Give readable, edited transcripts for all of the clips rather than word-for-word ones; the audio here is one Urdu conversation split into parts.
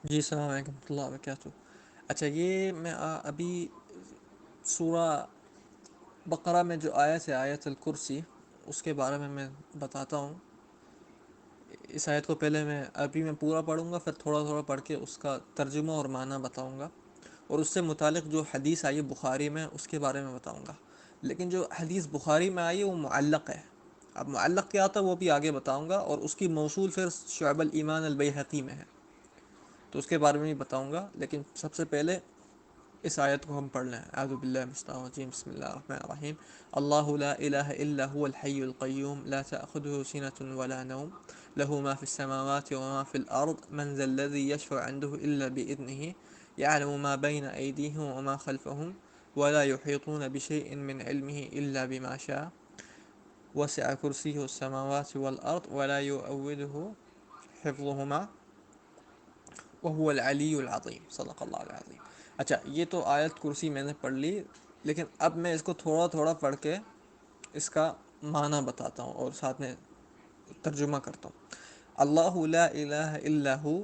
جی السلام علیکم ورحمۃ اللہ وبرکاتہ۔ اچھا، یہ میں ابھی سورہ بقرہ میں جو آیت ہے، آیت الکرسی، اس کے بارے میں بتاتا ہوں۔ اس آیت کو پہلے میں عربی میں پورا پڑھوں گا، پھر تھوڑا تھوڑا پڑھ کے اس کا ترجمہ اور معنی بتاؤں گا، اور اس سے متعلق جو حدیث آئی ہے بخاری میں اس کے بارے میں بتاؤں گا۔ لیکن جو حدیث بخاری میں آئی ہے وہ معلق ہے۔ اب معلق کیا آتا ہے وہ بھی آگے بتاؤں گا، اور اس کی موصول پھر شعب الایمان البیہقی میں ہے، تو اس کے بارے میں بھی بتاؤں گا۔ لیکن سب سے پہلے اس آیت کو ہم پڑھ لیں۔ اعوذ باللہ من الشیطان الرجیم، بسم اللہ الرحمن الرحیم۔ اللہ لا الہ الا هو الحی القیوم لا تأخذه سنة ولا نوم له ما في السماوات وما في الأرض من ذا الذي يشفع عنده إلا بإذنه يعلم ما بين أيديهم وما خلفهم ولا يحيطون بشيء من علمه إلا بما شاء وسع كرسيه السماوات والأرض ولا يؤوده حفظهما وهو العلی العظیم، صدق اللہ العظیم۔ اچھا، یہ تو آیت کرسی میں نے پڑھ لی، لیکن اب میں اس کو تھوڑا تھوڑا پڑھ کے اس کا معنی بتاتا ہوں اور ساتھ میں ترجمہ کرتا ہوں۔ اللہ لا الہ الا ہو،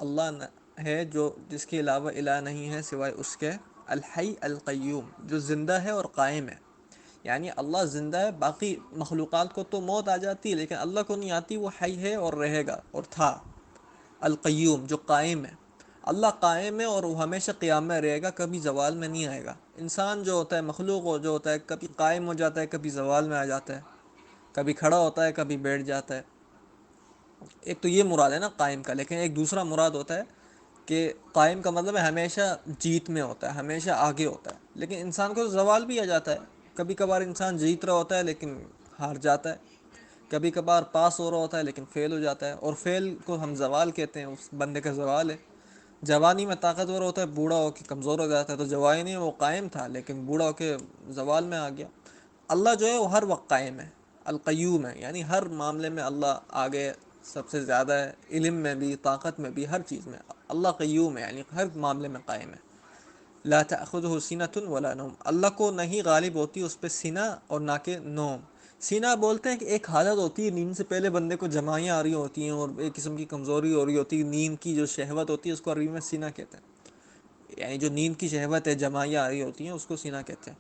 اللہ ہے جو جس کے علاوہ الہ نہیں ہے سوائے اس کے، الحی القیوم جو زندہ ہے اور قائم ہے۔ یعنی اللہ زندہ ہے، باقی مخلوقات کو تو موت آ جاتی ہے لیکن اللہ کو نہیں آتی، وہ حی ہے اور رہے گا اور تھا۔ القیوم جو قائم ہے، اللہ قائم ہے اور وہ ہمیشہ قیام میں رہے گا، کبھی زوال میں نہیں آئے گا۔ انسان جو ہوتا ہے، مخلوق جو ہوتا ہے، کبھی قائم ہو جاتا ہے، کبھی زوال میں آ جاتا ہے، کبھی کھڑا ہوتا ہے، کبھی بیٹھ جاتا ہے۔ ایک تو یہ مراد ہے نا قائم کا، لیکن ایک دوسرا مراد ہوتا ہے کہ قائم کا مطلب ہے ہمیشہ جیت میں ہوتا ہے، ہمیشہ آگے ہوتا ہے، لیکن انسان کو زوال بھی آ جاتا ہے۔ کبھی کبھار انسان جیت رہا ہوتا ہے لیکن ہار جاتا ہے، کبھی کبھار پاس ہو رہا ہوتا ہے لیکن فیل ہو جاتا ہے، اور فیل کو ہم زوال کہتے ہیں، اس بندے کا زوال ہے۔ جوانی میں طاقتور ہوتا ہے، بوڑھا ہو کے کمزور ہو جاتا ہے، تو جوانی میں وہ قائم تھا لیکن بوڑھا ہو کے زوال میں آ گیا۔ اللہ جو ہے وہ ہر وقت قائم ہے، القیوم ہے، یعنی ہر معاملے میں اللہ آگے سب سے زیادہ ہے، علم میں بھی، طاقت میں بھی، ہر چیز میں اللہ قیوم ہے، یعنی ہر معاملے میں قائم ہے۔ لا تأخذه سنة ولا نوم، اللہ کو نہیں غالب ہوتی اس پہ سینہ اور نہ کہ نوم۔ سینہ بولتے ہیں کہ ایک حالت ہوتی ہے نیند سے پہلے بندے کو جمائیاں آ رہی ہوتی ہیں اور ایک قسم کی کمزوری ہو رہی ہوتی ہے، نیند کی جو شہوت ہوتی ہے اس کو عربی میں سینہ کہتے ہیں، یعنی جو نیند کی شہوت ہے، جمائیاں آ رہی ہوتی ہیں، اس کو سینہ کہتے ہیں۔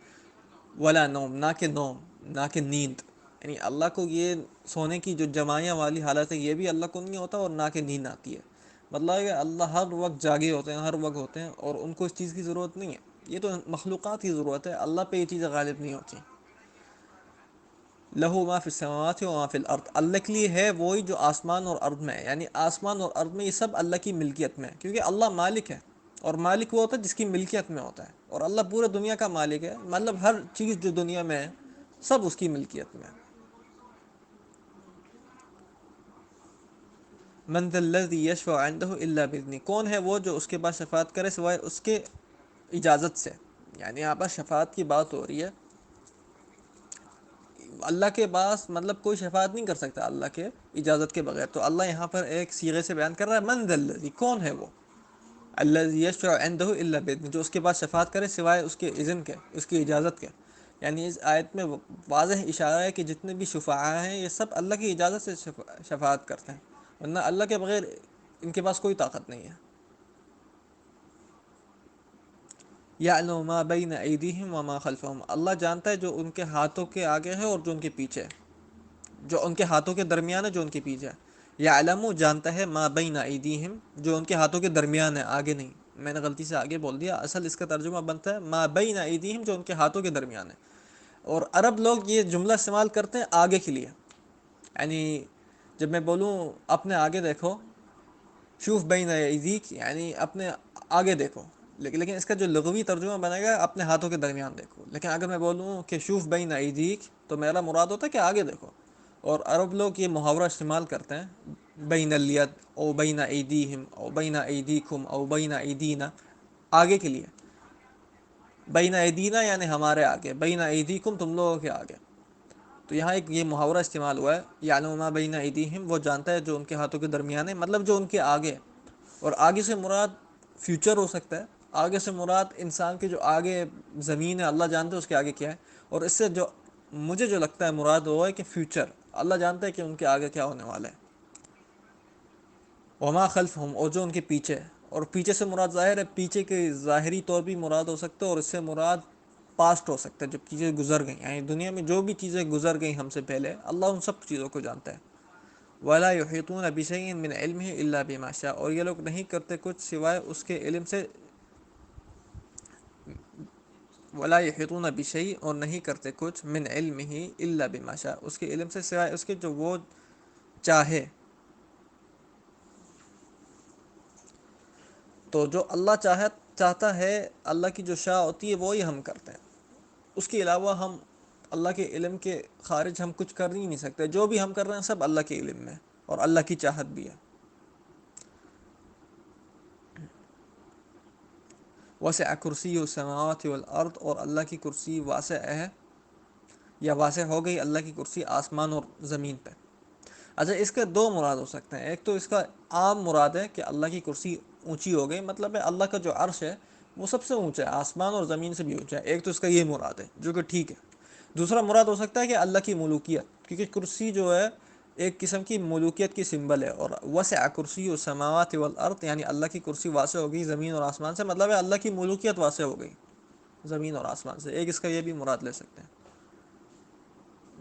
ولا نوم، نہ کہ نوم، نہ کہ نیند، یعنی اللہ کو یہ سونے کی جو جمائیاں والی حالت ہے یہ بھی اللہ کو نہیں ہوتا، اور نہ کہ نیند آتی ہے۔ مطلب ہے کہ اللہ ہر وقت جاگے ہوتے ہیں، ہر وقت ہوتے ہیں، اور ان کو اس چیز کی ضرورت نہیں ہے۔ یہ تو مخلوقات کی ضرورت ہے، اللہ پہ یہ چیزیں غالب نہیں ہوتی۔ لہو ما فی السماوات و ما فی الارض، اللہ کے لیے ہے وہی جو آسمان اور ارض میں ہے، یعنی آسمان اور ارض میں یہ سب اللہ کی ملکیت میں ہے، کیونکہ اللہ مالک ہے، اور مالک وہ ہوتا ہے جس کی ملکیت میں ہوتا ہے، اور اللہ پورے دنیا کا مالک ہے، مطلب ہر چیز جو دنیا میں ہے سب اس کی ملکیت میں ہے۔ من ذا الذی یشفع عنده الا باذنہ، کون ہے وہ جو اس کے پاس شفاعت کرے سوائے اس کے اجازت سے، یعنی یہاں پر شفاعت کی بات ہو رہی ہے۔ اللہ کے پاس مطلب کوئی شفاعت نہیں کر سکتا اللہ کے اجازت کے بغیر، تو اللہ یہاں پر ایک صیغے سے بیان کر رہا ہے، من ذا الذی، کون ہے وہ، الذی یشفع عنده الا باذنہ، جو اس کے پاس شفاعت کرے سوائے اس کے اذن کے، اس کی اجازت کے۔ یعنی اس آیت میں واضح اشارہ ہے کہ جتنے بھی شفعاء ہیں یہ سب اللہ کی اجازت سے شفاعت کرتے ہیں، ورنہ اللہ کے بغیر ان کے پاس کوئی طاقت نہیں ہے۔ یعلم ما بین ایدیہم وما خلفہم، اللہ جانتا ہے جو ان کے ہاتھوں کے آگے ہے اور جو ان کے پیچھے ہے، جو ان کے ہاتھوں کے درمیان ہے، جو ان کے پیچھے ہے۔ یعلم جانتا ہے، ما بین ایدیہم جو ان کے ہاتھوں کے درمیان ہے، آگے نہیں، میں نے غلطی سے آگے بول دیا، اصل اس کا ترجمہ بنتا ہے ما بین ایدیہم جو ان کے ہاتھوں کے درمیان ہے۔ اور عرب لوگ یہ جملہ استعمال کرتے ہیں آگے کے لیے، یعنی جب میں بولوں اپنے آگے دیکھو، شوف بین ایدیک یعنی اپنے آگے دیکھو، لیکن اس کا جو لغوی ترجمہ بنے گا اپنے ہاتھوں کے درمیان دیکھو، لیکن اگر میں بولوں کہ شوف بین ایدیک تو میرا مراد ہوتا ہے کہ آگے دیکھو۔ اور عرب لوگ یہ محاورہ استعمال کرتے ہیں، بین الید او بین ایدیہم او بین ایدیکم او بین ایدینا، آگے کے لیے، بین ایدینا یعنی ہمارے آگے، بین ایدیکم تم لوگوں کے آگے۔ تو یہاں ایک یہ محاورہ استعمال ہوا ہے، یعلم ما بین ایدیہم، وہ جانتا ہے جو ان کے ہاتھوں کے درمیان ہے، مطلب جو ان کے آگے، اور آگے سے مراد فیوچر ہو سکتا ہے، آگے سے مراد انسان کے جو آگے زمین ہے اللہ جانتا ہے اس کے آگے کیا ہے، اور اس سے جو مجھے جو لگتا ہے مراد وہ ہے کہ فیوچر، اللہ جانتا ہے کہ ان کے آگے کیا ہونے والا ہے۔ وما خلفہم، اور جو ان کے پیچھے ہے، اور پیچھے سے مراد ظاہر ہے، پیچھے کے ظاہری طور بھی مراد ہو سکتا ہے، اور اس سے مراد پاسٹ ہو سکتا ہے، جب چیزیں گزر گئیں، یعنی دنیا میں جو بھی چیزیں گزر گئیں ہم سے پہلے، اللہ ان سب چیزوں کو جانتا ہے۔ وَلَا يُحِيطُونَ بِشَيْءٍ مِّنْ عِلْمِهِ إِلَّا بِمَا شَاءَ، اور یہ لوگ نہیں کرتے کچھ سوائے اس کے علم سے، ولا يحيطون بشيء، اور نہیں کرتے کچھ، من علمه الا بما شاء، اس کے علم سے سوائے اس کے جو وہ چاہے۔ تو جو اللہ چاہتا ہے، اللہ کی جو شاء ہوتی ہے وہی ہم کرتے ہیں، اس کے علاوہ ہم اللہ کے علم کے خارج ہم کچھ کر ہی نہیں سکتے، جو بھی ہم کر رہے ہیں سب اللہ کے علم میں اور اللہ کی چاہت بھی ہے۔ وسع کرسی السماوات والارض، اور اللہ کی کرسی واسع ہے یا واسع ہو گئی اللہ کی کرسی آسمان اور زمین پہ۔ اچھا، اس کے دو مراد ہو سکتے ہیں، ایک تو اس کا عام مراد ہے کہ اللہ کی کرسی اونچی ہو گئی، مطلب ہے اللہ کا جو عرش ہے وہ سب سے اونچا ہے، آسمان اور زمین سے بھی اونچا ہے، ایک تو اس کا یہ مراد ہے جو کہ ٹھیک ہے۔ دوسرا مراد ہو سکتا ہے کہ اللہ کی ملوکیت، کیونکہ کرسی جو ہے ایک قسم کی ملوکیت کی سمبل ہے، اور وسع کرسی السماوات والارض یعنی اللہ کی کرسی واسع ہو گئی زمین اور آسمان سے، مطلب ہے اللہ کی ملوکیت واسع ہو گئی زمین اور آسمان سے، ایک اس کا یہ بھی مراد لے سکتے ہیں۔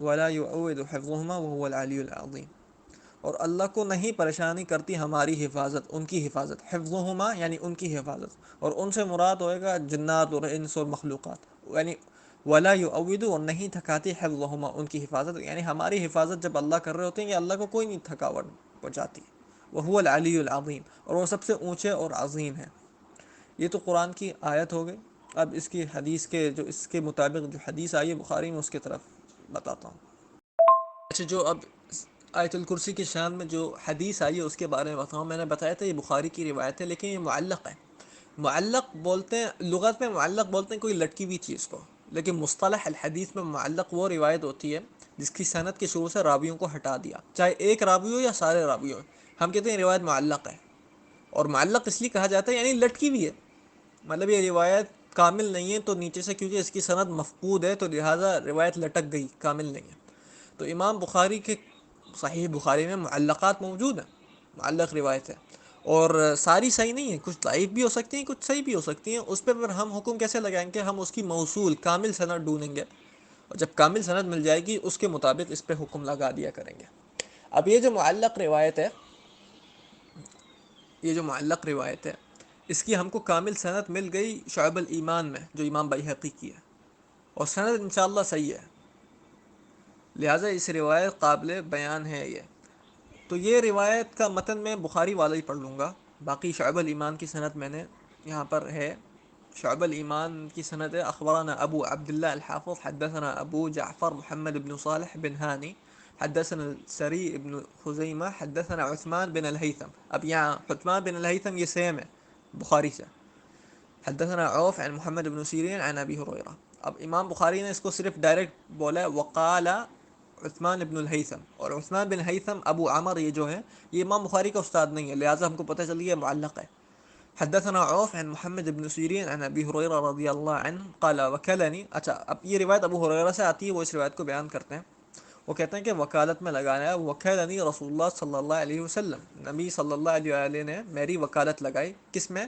ولا يؤود حفظهما وهو العلی العظیم، اور اللہ کو نہیں پریشانی کرتی ہماری حفاظت، ان کی حفاظت، حفظہما یعنی ان کی حفاظت، اور ان سے مراد ہوئے گا جنات اور انس اور مخلوقات، یعنی ولا یعود، اور نہیں تھکاتی حفظہما ان کی حفاظت، یعنی ہماری حفاظت جب اللہ کر رہے ہوتے ہیں کہ اللہ کو کوئی نہیں تھکاوٹ پہنچاتی، وہو العلی العظیم، اور وہ سب سے اونچے اور عظیم ہیں۔ یہ تو قرآن کی آیت ہو گئی۔ اب اس کی حدیث کے جو اس کے مطابق جو حدیث آئی ہے بخاری میں، اس کی طرف بتاتا ہوں۔ اچھا، جو اب آیت الکرسی کی شان میں جو حدیث آئی ہے اس کے بارے میں بتاؤں۔ میں نے بتایا تھا یہ بخاری کی روایت ہے، لیکن یہ معلق ہے۔ معلق بولتے ہیں لغت میں، معلق بولتے ہیں کوئی لٹکی ہوئی چیز کو، لیکن مصطلح الحدیث میں معلق وہ روایت ہوتی ہے جس کی سند کے شروع سے راویوں کو ہٹا دیا، چاہے ایک راوی ہو یا سارے راوی ہو، ہم کہتے ہیں روایت معلق ہے۔ اور معلق اس لیے کہا جاتا ہے یعنی لٹکی ہوئی ہے، مطلب یہ روایت کامل نہیں ہے، تو نیچے سے کیونکہ اس کی سند مفقود ہے تو لہٰذا روایت لٹک گئی، کامل نہیں ہے۔ تو امام بخاری کے صحیح بخاری میں معلقات موجود ہیں، معلق روایت ہے، اور ساری صحیح نہیں ہیں، کچھ ضعیف بھی ہو سکتی ہیں، کچھ صحیح بھی ہو سکتی ہیں، اس پہ پھر ہم حکم کیسے لگائیں گے؟ ہم اس کی موصول کامل سند ڈھونڈیں گے، اور جب کامل سند مل جائے گی اس کے مطابق اس پہ حکم لگا دیا کریں گے۔ اب یہ جو معلق روایت ہے، یہ جو معلق روایت ہے، اس کی ہم کو کامل سند مل گئی شعب الایمان میں جو امام بیہقی کی ہے، اور سند انشاءاللہ صحیح ہے، لہٰذا اس روایت قابل بیان ہے یہ۔ تو یہ روایت کا متن میں بخاری والا ہی پڑھ لوں گا، باقی شعب الایمان کی سند میں نے یہاں پر ہے۔ شعب الایمان کی سند ہے: اخبرنا ابو عبداللہ الحافظ حدثنا ابو جعفر محمد بن صالح بن ہانی حدثنا سری ابن خزیمہ حدثنا عثمان بن الہیثم۔ اب یہاں عثمان بن الہیثم یہ سیم ہے بخاری سے۔ حدثنا عوف عن محمد بن سیرین عن ابی ہریرہ۔ اب امام بخاری نے اس کو صرف ڈائریکٹ بولا وقال عثمان بن الہیثم، اور عثمان بن الہیثم ابو عمر یہ جو ہے یہ امام بخاری کا استاد نہیں ہے، لہٰذا ہم کو پتہ چل گیا معلق ہے۔ حدثنا عوف عن محمد بن سیرین عن ابی ہریرہ رضی اللہ عنہ قال وکلنی۔ اچھا، اب یہ روایت ابو ہریرہ سے آتی ہے، وہ اس روایت کو بیان کرتے ہیں، وہ کہتے ہیں کہ وکالت میں لگانا ہے، وکلنی رسول اللہ صلی اللہ علیہ وسلم، نبی صلی اللہ علیہ وآلہ نے میری وکالت لگائی، کس میں؟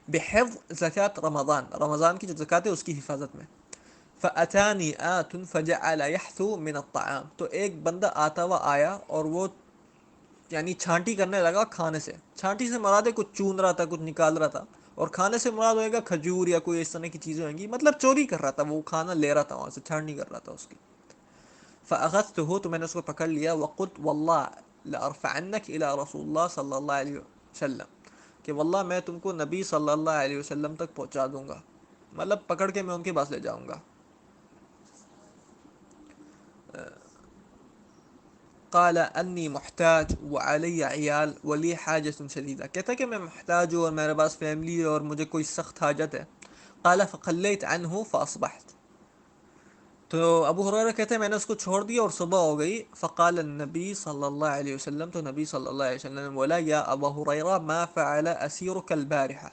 بحفظ زکوٰۃ رمضان، رمضان کی جو زکوٰۃ ہے اس کی حفاظت میں۔ فَأَتَانِي آتٌ فَجَعَلَ يَحْثُو مِنَ الطَّعَامِ، تو ایک بندہ آتا ہوا آیا اور وہ یعنی چھانٹی کرنے لگا کھانے سے، چھانٹی سے مراد ہے کچھ چون رہا تھا، کچھ نکال رہا تھا، اور کھانے سے مراد ہوئے گا کھجور یا کوئی اس طرح کی چیزیں ہویں گی، مطلب چوری کر رہا تھا، وہ کھانا لے رہا تھا وہاں سے، چھانٹی کر رہا تھا اس کی۔ فَأَخَذْتُهُ، تو میں نے اس کو پکڑ لیا، وَقُلْتُ وَاللَّهِ لَأَرْفَعَنَّكَ إِلَىٰ رَسُولِ اللَّهِ صلی اللہ علیہ وسلم، کہ واللہ میں تم کو نبی صلی اللہ علیہ وسلم تک پہنچا دوں گا، مطلب پکڑ کے میں ان کے پاس لے جاؤں گا۔ قال انی محتاج وعلی عیال ولی حاجۃ شدیدہ، کہتا ہے کہ میں محتاج ہوں اور میرے پاس فیملی ہے اور مجھے کوئی سخت حاجت ہے۔ قال فخلیت عنہ فاصبحت، تو ابو ہریرہ کہتے ہیں میں نے اس کو چھوڑ دیا اور صبح ہو گئی۔ فقال النبی صلی اللہ علیہ وسلم، تو نبی صلی اللہ علیہ وسلم نے بولا یا ابا ہریرہ ما فعل اسیرک البارحہ،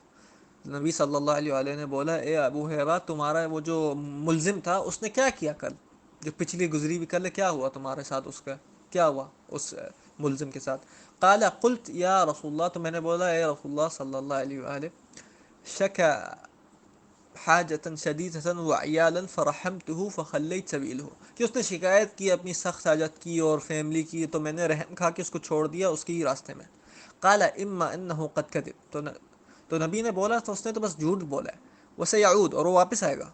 نبی صلی اللہ علیہ وآلہ نے بولا اے ابو ہریرہ تمہارا وہ جو ملزم تھا اس نے کیا کیا کل، جو پچھلی گزری ہوئی کل کیا ہوا تمہارے ساتھ، اس کا کیا ہوا، اس ملزم کے ساتھ. قال قلت یا رسول اللہ, تو میں نے بولا اے رسول اللہ صلی اللہ علیہ وآلہ, شکا حاجتا شدیدتا وعیالا فرحمته فخلیت سبیلہ, کہ اس نے شکایت کی اپنی سخت حاجت کی اور فیملی کی, تو میں نے رحم کھا کے اس کو چھوڑ دیا اس کے ہی راستے میں. قال اما انه قد كذب, تو نبی نے بولا تو اس نے تو بس جھوٹ بولا ہے, وسيعود, اور وہ واپس آئے گا.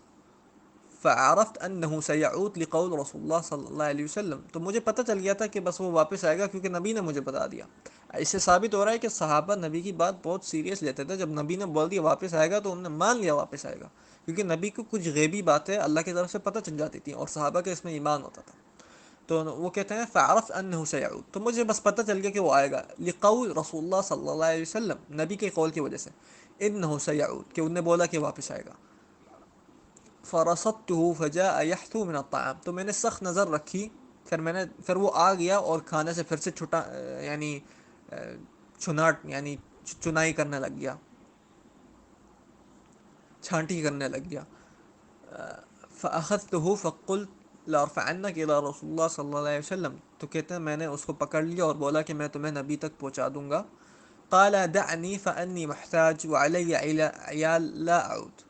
فعرفت انه سيعود لقول رسول اللہ صلی اللہ علیہ وسلم, تو مجھے پتہ چل گیا تھا کہ بس وہ واپس آئے گا کیونکہ نبی نے مجھے بتا دیا. اس سے ثابت ہو رہا ہے کہ صحابہ نبی کی بات بہت سیریس لیتے تھے. جب نبی نے بول دیا واپس آئے گا تو انہوں نے مان لیا واپس آئے گا, کیونکہ نبی کو کچھ غیبی باتیں اللہ کی طرف سے پتہ چل جاتی تھیں اور صحابہ کے اس میں ایمان ہوتا تھا. تو وہ کہتے ہیں فعرفت انه سيعود, تو مجھے بس پتہ چل گیا کہ وہ آئے گا, لقول رسول اللہ صلی اللہ علیہ وسلم, نبی کے قول کی وجہ سے, انه سيعود, کہ انہوں نے بولا کہ واپس آئے گا. فرصدته فجاء يحثو من الطعام, تو میں نے سخت نظر رکھی, پھر وہ آ گیا اور کھانے سے پھر سے چھٹا, یعنی چھناٹ, یعنی چنائی کرنے لگ گیا, چھانٹی کرنے لگ گیا. فاخذته فقلت لارفعنك الى رسول اللہ صلی اللہ علیہ وسلم, تو کہتے ہیں میں نے اس کو پکڑ لیا اور بولا کہ میں تمہیں نبی تک پہنچا دوں گا. قال دعني فاني محتاج وعلي عيال لا اعود,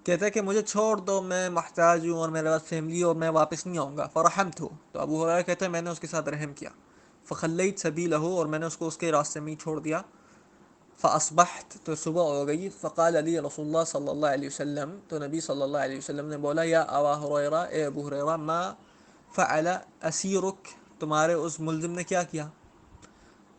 کہتا ہے کہ مجھے چھوڑ دو, میں محتاج ہوں اور میرے پاس فیملی اور میں واپس نہیں آؤں گا. فرحمت ہو, تو ابو ہریرہ کہتے ہیں میں نے اس کے ساتھ رحم کیا. فخلیت سبیلہ, اور میں نے اس کو اس کے راستے میں ہی چھوڑ دیا. فاصبحت, تو صبح ہو گئی. فقال علی رسول اللہ صلی اللہ علیہ وسلم, تو نبی صلی اللہ علیہ وسلم نے بولا یا ابا ہریرہ, اے ابو ہریرہ, ما فعل اسیرک, تمہارے اس ملزم نے کیا کیا.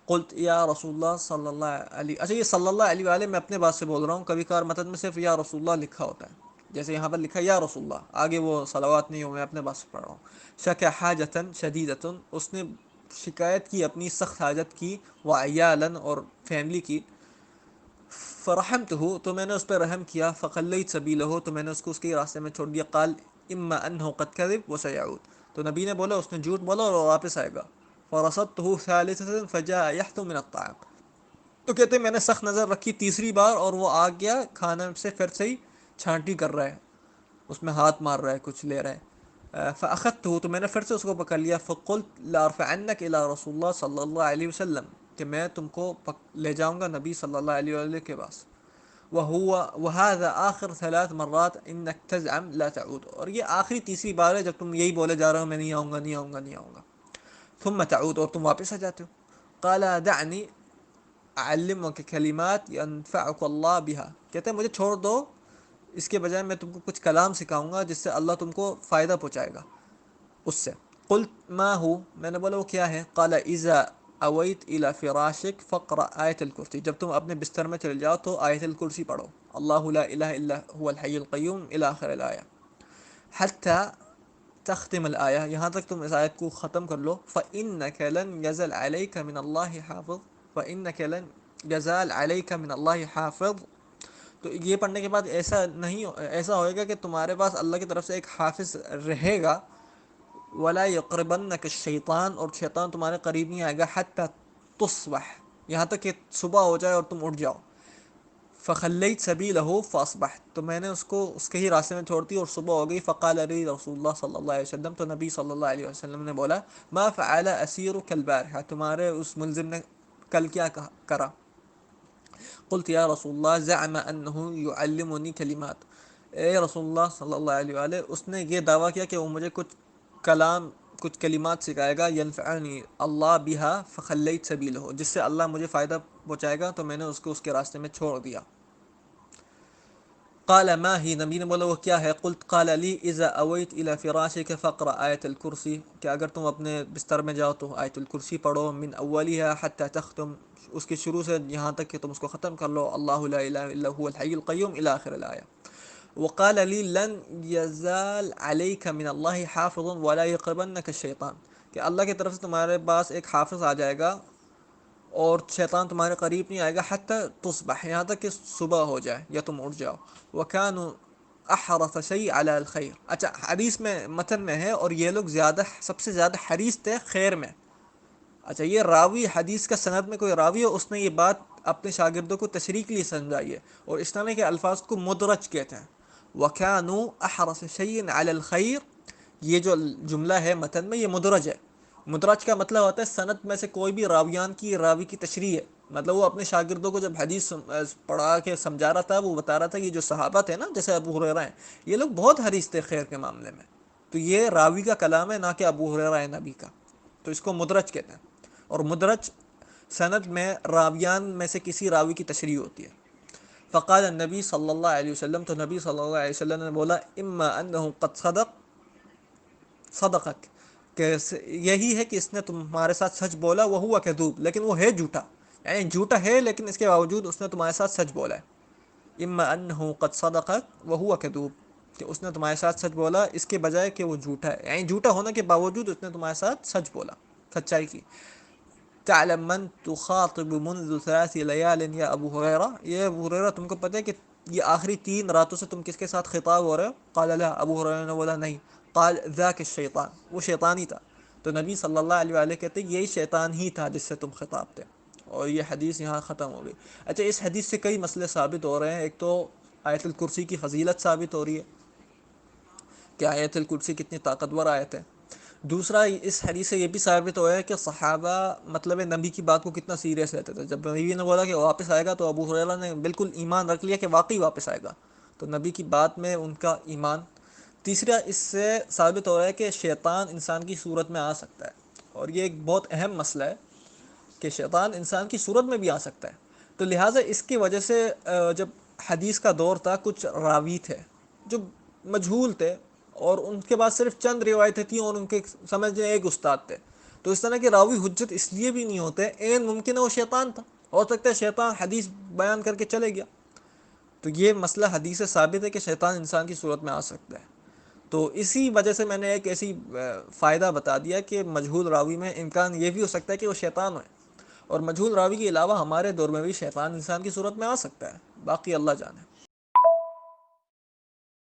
قلت یا رسول اللہ صلی اللہ علیہ, اچھا یہ صلی اللہ علیہ وآلہ میں اپنے بات سے بول رہا ہوں, کبھی کبھار متن میں صرف یا رسول اللہ لکھا ہوتا ہے, جیسے یہاں پر لکھا یا رسول اللہ, آگے وہ صلوات نہیں ہو, میں اپنے بات سے پڑھ رہا ہوں. شک حاجتن شدیدتن, اس نے شکایت کی اپنی سخت حاجت کی, وعیالا, اور فیملی کی. فرحمت ہو, تو میں نے اس پہ رحم کیا. فخلیت سبیلہ, تو میں نے اس کو اس کے راستے میں چھوڑ دیا. قال اما انه قد كذب وسيعود, تو نبی نے بولا اس نے جھوٹ بولا اور وہ واپس آئے گا. فرصدته ثالثة فجاء يحثو من الطعام, تو کہتے ہیں میں نے سخت نظر رکھی تیسری بار اور وہ آ گیا کھانے سے پھر سے ہی چھانٹی کر رہا ہے, اس میں ہاتھ مار رہا ہے, کچھ لے رہا ہے. فاخذته, تو میں نے پھر سے اس کو پکڑ لیا. فقلت لارفعنك الى رسول اللہ صلی اللہ علیہ وسلم, کہ میں تم کو لے جاؤں گا نبی صلی اللہ علیہ وسلم کے پاس. وهذا آخر 3 مرات انك تزعم لا تعود, اور یہ آخری تیسری بار ہے جب تم یہی بولے جا رہے ہو میں نہیں آؤں گا, نہیں آؤں گا, نہیں آؤں گا. ثم تعود, اور تم واپس آ جاتے ہو. قال دعني اعلمك کلمات ينفعك الله بها, کہتے ہیں مجھے چھوڑ دو, اس کے بجائے میں تم کو کچھ کلام سکھاؤں گا جس سے اللہ تم کو فائدہ پہنچائے گا اس سے. قلت ما هو, میں نے بولا وہ کیا ہے. قال اذا اویت الى فراشک فقرأ آیت الکرسی, جب تم اپنے بستر میں چل جاؤ تو آیت الکرسی پڑھو, اللہ لا الہ الا هو الحی القیوم الى آخر الآیہ, حتی تختم الآیہ, یہاں تک تم اس آیت کو ختم کر لو. فإنك لن يزل عليك من الله حافظ, فإنك لن يزال عليك من الله حافظ, تو یہ پڑھنے کے بعد ایسا ہوئے گا کہ تمہارے پاس اللہ کی طرف سے ایک حافظ رہے گا. ولا يقربنك الشیطان, اور شیطان تمہارے قریب نہیں آئے گا. حتی تصبح, یہاں تک کہ صبح ہو جائے اور تم اٹھ جاؤ. فخلیت سبیلہ فاصبحت, تو میں نے اس کو اس کے ہی راستے میں چھوڑ دی اور صبح ہو گئی. فقال علی رسول اللہ صلی اللہ علیہ وسلم, تو نبی صلی اللہ علیہ وسلم نے بولا ما فعل اسیرک البارحہ, تمہارے اس ملزم نے کل کیا کرا. قلت یا رسول اللہ زعم انه يعلمني کلمات, اے رسول اللہ صلی اللہ علیہ وآلہ, اس نے یہ دعویٰ کیا کہ وہ مجھے کچھ کلمات سکھائے گا. ینفعنی اللہ بها فخلیت سبیلہ, جس سے اللہ مجھے فائدہ پہنچائے گا, تو میں نے اس کو اس کے راستے میں چھوڑ دیا. قال ما ہی, نبی نے بولا وہ کیا ہے. قلت قال لی اذا اویت الى فراشک فقرأ آیت الکرسی, کہ اگر تم اپنے بستر میں جاؤ تو آیت الکرسی پڑھو. من اولها حتی تختم, اس کے شروع سے یہاں تک کہ تم اس کو ختم کر لو. اللہ لا الہ الا هو الحی القیوم الى آخر الآیہ. وقال لی لن یزال علیک من اللہ حافظ ولا یقربنک الشیطان, کہ اللہ کی طرف سے تمہارے پاس ایک حافظ آ جائے گا اور شیطان تمہارے قریب نہیں آئے گا. حتی تصبح, یہاں تک کہ صبح ہو جائے یا تم اٹھ جاؤ. وکانوا احرص شیء علی الخیر, اچھا حدیث میں متن میں ہے, اور یہ لوگ سب سے زیادہ حریص تھے خیر میں. اچھا یہ راوی حدیث کا سند میں کوئی راوی ہے, اس نے یہ بات اپنے شاگردوں کو تشریح کے لیے سمجھائی ہے, اور اس طرح کے الفاظ کو مدرج کہتے ہیں. وَكَانُوا أَحْرَصَ شَيْءٍ عَلَى الْخَيْرِ, یہ جو جملہ ہے متن میں یہ مدرج ہے. مدرج کا مطلب ہوتا ہے سند میں سے کوئی بھی راویان کی راوی کی تشریح ہے، مطلب وہ اپنے شاگردوں کو جب حدیث پڑھا کے سمجھا رہا تھا، وہ بتا رہا تھا کہ جو صحابہ تھے نا، جیسے ابو ہریرہ ہیں، یہ لوگ بہت حریص تھے خیر کے معاملے میں، تو یہ راوی کا کلام ہے، نہ کہ ابو ہریرہ نبی کا، تو اس کو مدرج کہتے ہیں۔ اور مدرج سند میں راویان میں سے کسی راوی کی تشریح ہوتی ہے۔ فقال النبی صلی اللہ علیہ وسلم، تو نبی صلی اللہ علیہ وسلم نے بولا، اما انہ قد صدقک، کہ یہی ہے کہ اس نے تمہارے ساتھ سچ بولا، وہ ہوا کذوب، لیکن وہ ہے جھوٹا، یعنی جھوٹا ہے لیکن اس کے باوجود اس نے تمہارے ساتھ سچ بولا ہے۔ اما انہ قد صدقک وہو کذوب، کہ اس نے تمہارے ساتھ سچ بولا اس کے بجائے کہ وہ جھوٹا ہے، یعنی جھوٹا ہونے کے باوجود اس نے تمہارے ساتھ سچ بولا، سچائی کی۔ تعلم من تخاطب منذ 3 ليال یا ابو ہریرہ، یہ ابو ہریرہ تم کو پتہ ہے کہ یہ آخری 3 راتوں سے تم کس کے ساتھ خطاب ہو رہے ہو؟ قال لا، ابو ہریرہ نے بولا نہیں۔ قال ذاک الشیطان، وہ شیطان ہی تھا۔ تو نبی صلی اللہ علیہ وآلہ کہتے ہیں یہی شیطان ہی تھا جس سے تم خطاب تھے۔ اور یہ حدیث یہاں ختم ہو گئی۔ اچھا، اس حدیث سے کئی مسئلے ثابت ہو رہے ہیں۔ ایک تو آیت الکرسی کی فضیلت ثابت ہو رہی ہے کہ آیت الکرسی کتنی طاقتور آیت ہے۔ دوسرا، اس حدیث سے یہ بھی ثابت ہوا ہے کہ صحابہ مطلب نبی کی بات کو کتنا سیریس لیتے تھے۔ جب نبی نے بولا کہ واپس آئے گا تو ابو ہریرہ نے بالکل ایمان رکھ لیا کہ واقعی واپس آئے گا، تو نبی کی بات میں ان کا ایمان۔ تیسرا، اس سے ثابت ہو رہا ہے کہ شیطان انسان کی صورت میں آ سکتا ہے، اور یہ ایک بہت اہم مسئلہ ہے کہ شیطان انسان کی صورت میں بھی آ سکتا ہے۔ تو لہٰذا اس کی وجہ سے جب حدیث کا دور تھا، کچھ راوی تھے جو مجہول تھے، اور ان کے پاس صرف چند روایتیں تھیں، اور ان کے سمجھ ایک استاد تھے، تو اس طرح کے راوی حجت اس لیے بھی نہیں ہوتے، عین ممکن ہے وہ شیطان تھا، ہو سکتا ہے شیطان حدیث بیان کر کے چلے گیا۔ تو یہ مسئلہ حدیث سے ثابت ہے کہ شیطان انسان کی صورت میں آ سکتا ہے۔ تو اسی وجہ سے میں نے ایک ایسی فائدہ بتا دیا کہ مجہول راوی میں امکان یہ بھی ہو سکتا ہے کہ وہ شیطان ہے، اور مجہول راوی کے علاوہ ہمارے دور میں بھی شیطان انسان کی صورت میں آ سکتا ہے، باقی اللہ جانے۔